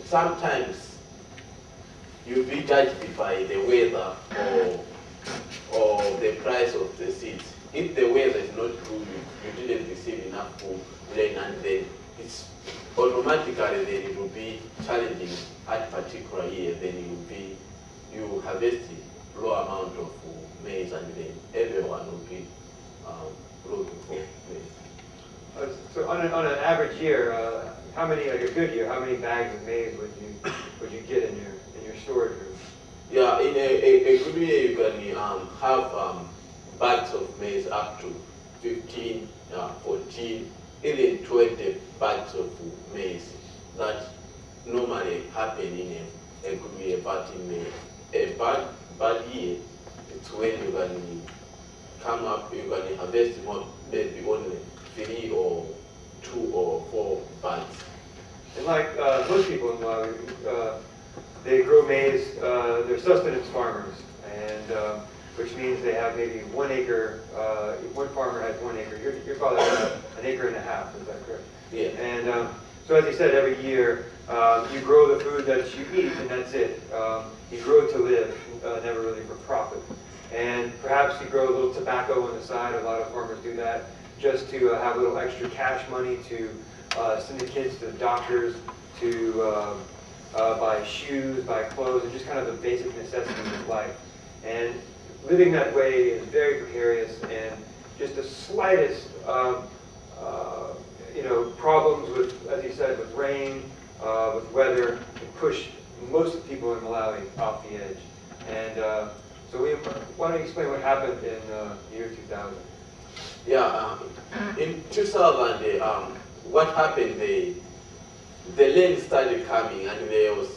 sometimes you'll be judged by the weather or the price of the seeds. If the weather is not good, you didn't receive enough rain, and then it's automatically then it will be challenging at particular year. Then you harvest low amount of maize, and then everyone will be looking for maize. So on an average year, how many, like a good year, how many bags of maize would you get in your storage room? Yeah, in a good year you can have bags of maize up to 15, 14, even 20 bags of maize. That normally happen in a good year, but in a bad year, it's when you can come up, you can harvest more, maybe only 3 or 2 or 4 bags. And like most people in Malawi, they grow maize, they're sustenance farmers, and which means they have maybe 1 acre, one farmer has 1 acre. Your father has an acre and a half, is that correct? Yeah. And so as you said, every year you grow the food that you eat, and that's it. You grow to live, never really for profit. And perhaps you grow a little tobacco on the side. A lot of farmers do that just to have a little extra cash money to send the kids to the doctors, to buy shoes, buy clothes, and just kind of the basic necessities of life. And living that way is very precarious, and just the slightest problems with, as you said, with rain, with weather, can push most of the people in Malawi off the edge. And so why don't you explain what happened in the year 2000? Yeah, in 2000, what happened, the rain started coming, and there was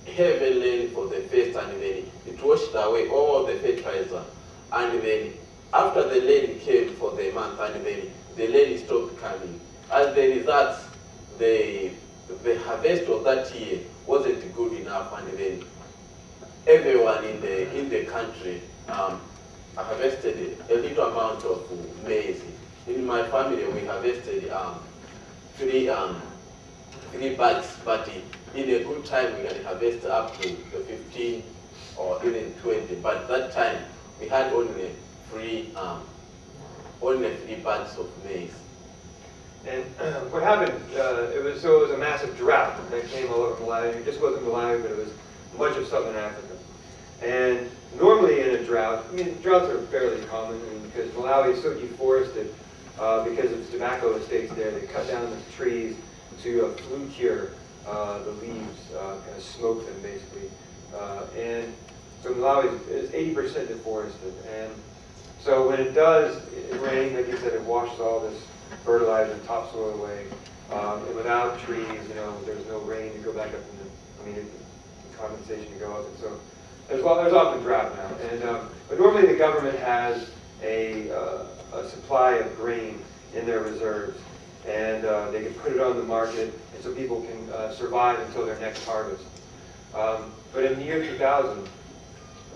heavy rain for the first, and then it washed away all the fertilizer. And then after the rain came for the month, and then the rain stopped coming. As the result, the harvest of that year wasn't good enough, and then everyone in the country harvested a little amount of maize. In my family, we harvested 3 bags, but in a good time we can harvest up to 15 or even 20. But that time we had only 3 bags of maize. And what happened, it was a massive drought that came all over Malawi. It just wasn't Malawi, but it was much of southern Africa. And normally in a drought, I mean, droughts are fairly common, because Malawi is so deforested because of tobacco estates there. They cut down the trees to flue cure the leaves, kind of smoke them basically. And so Malawi is 80% deforested. And so when it does rain, like you said, it washes all this fertilizer and topsoil away. And without trees, there's no rain to go back up in the condensation to go up. And so there's often drought now. And but normally the government has a supply of grain in their reserves, and they can put it on the market, and so people can survive until their next harvest. But in the year 2000,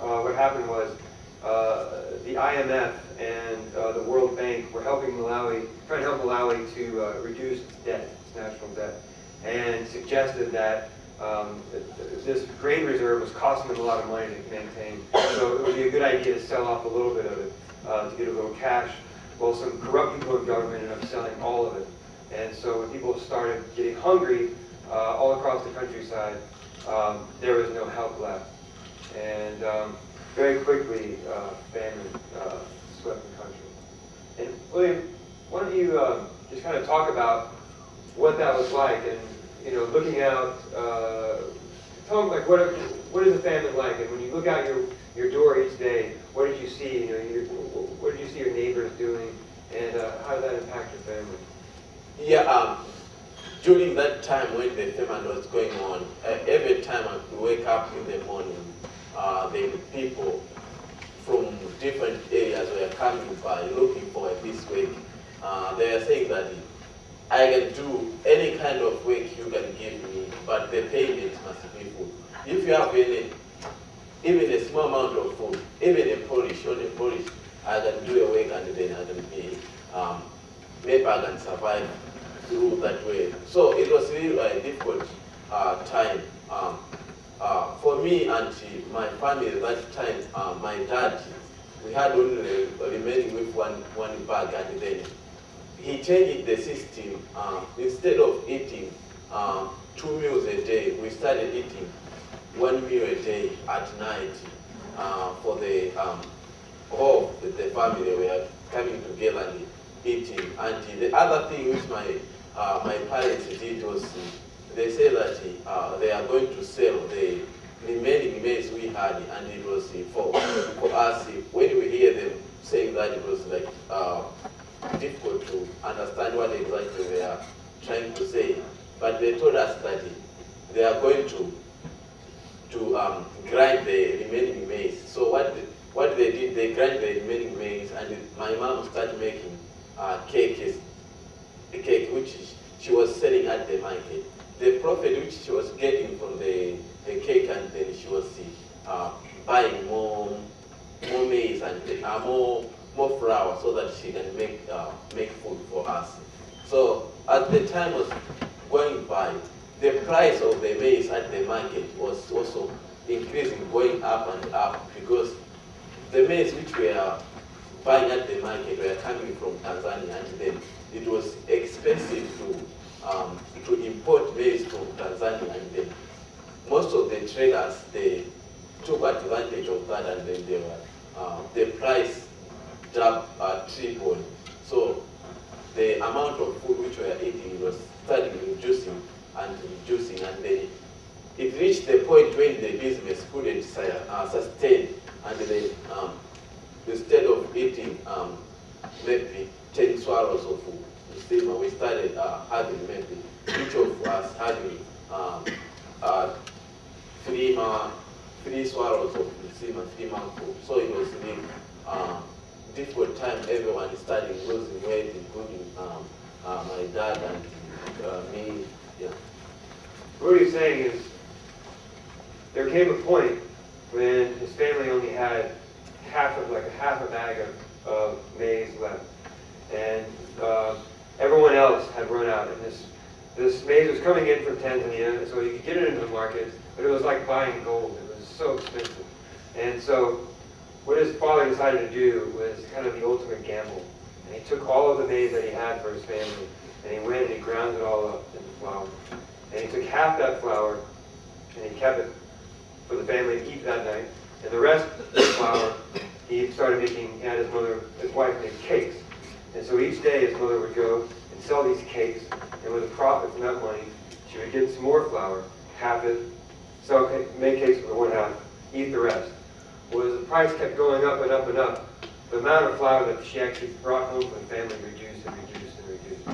what happened was the IMF and the World Bank were trying to help Malawi to reduce its debt, its national debt, and suggested that this grain reserve was costing them a lot of money to maintain. So it would be a good idea to sell off a little bit of it to get a little cash. Well, some corrupt people in government ended up selling all of it. And so when people started getting hungry all across the countryside, there was no help left. And very quickly, famine swept the country. And William, why don't you just kind of talk about what that was like, and looking out, tell them like what is a famine like, and when you look out your door each day, what did you see? What did you see your neighbors doing, and how did that impact your family? Yeah, during that time when the famine was going on, every time I could wake up in the morning, the people from different areas were coming by looking for a piece work. They are saying that I can do any kind of work you can give me, but the payment must be full. If you have even a small amount of food, even a polish, I can do a work and then I can pay. Maybe I can survive through that way. So it was really difficult time, for me and my family at that time, my dad, we had only remaining with one bag, and then he changed the system. Instead of eating 2 meals a day, we started eating 1 meal a day at night for the whole of the family. We are coming together and eating. And the other thing which my parents did was they said that they are going to sell the remaining maize we had, and it was for us, when we hear them saying that, it was like difficult to understand what exactly they are trying to say. But they told us that they are going to grind the remaining maize. So what they did, they grind the remaining maize, and my mom started making cake which she was selling at the market. The profit which she was getting from the cake, and then she was buying more maize and more flour so that she can make food for us. So as the time was going by, the price of the maize at the market was also increasing, going up and up, because the maize which we are buying at the market were coming from Tanzania, and then it was expensive to import maize from Tanzania, and then most of the traders, they took advantage of that, and then they were, the price tripled. So the amount of food which we are eating was starting reducing, and then it reached the point when the business couldn't sustain, and then instead of eating maybe 10 swallows of steamer, we started having maybe each of us having three swallows of steamer, 3 mouthfuls. So it was really difficult time. Everyone started losing weight, including my dad and me. Yeah. What he's saying is, there came a point when his family only had half a bag of maize left, and everyone else had run out. And this maize was coming in from Tanzania, so you could get it into the market, but it was like buying gold. It was so expensive. And so what his father decided to do was kind of the ultimate gamble. And he took all of the maize that he had for his family, and he went and he ground it all up into flour. And he took half that flour, and he kept it for the family to eat that night. And the rest of the flour, he started making, he had his wife make cakes. And so each day his mother would go and sell these cakes, and with the profit from that money, she would get some more flour, half it, sell make cakes for the one half, eat the rest. Well, as the price kept going up and up and up, the amount of flour that she actually brought home for the family reduced and reduced and reduced.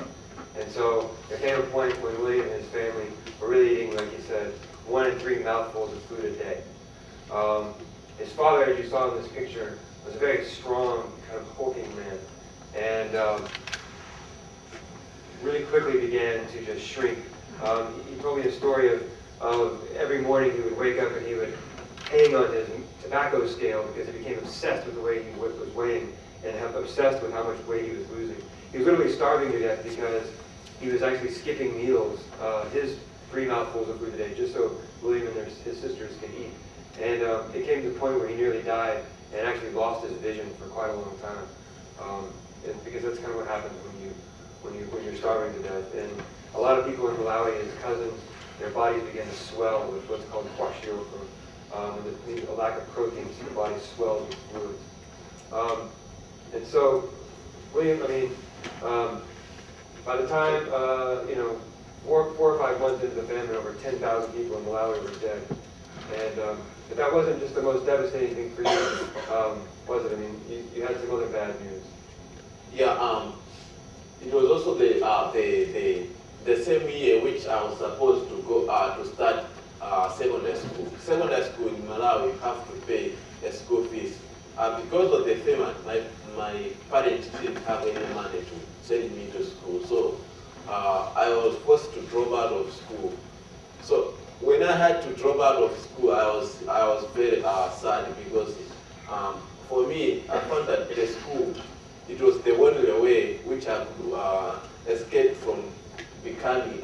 And so there came a point when William and his family were really eating, like he said, 1 and 3 mouthfuls of food a day. His father, as you saw in this picture, was a very strong, kind of hulking man, and really quickly began to just shrink. He told me a story of every morning he would wake up and he would hang on his tobacco scale because he became obsessed with the way he was weighing and obsessed with how much weight he was losing. He was literally starving to death because he was actually skipping meals, his 3 mouthfuls of food a day, just so William and his sisters could eat. And it came to the point where he nearly died and actually lost his vision for quite a long time. Because that's kind of what happens when you're starving to death. And a lot of people in Malawi, his cousins, their bodies begin to swell with what's called kwashiorkor. And a lack of protein, so the body swells with fluids. And so, William, by the time, 4 or 5 months into the famine, over 10,000 people in Malawi were dead. And but that wasn't just the most devastating thing for you, was it? I mean, you had some other bad news. Yeah, it was also the same year which I was supposed to go to start secondary school. Secondary school in Malawi, you have to pay a school fees. Because of the famine, my parents didn't have any money to send me to school, so I was forced to drop out of school. So when I had to drop out of school, I was very sad, because for me, I found that the school, it was the only way which I could escape from becoming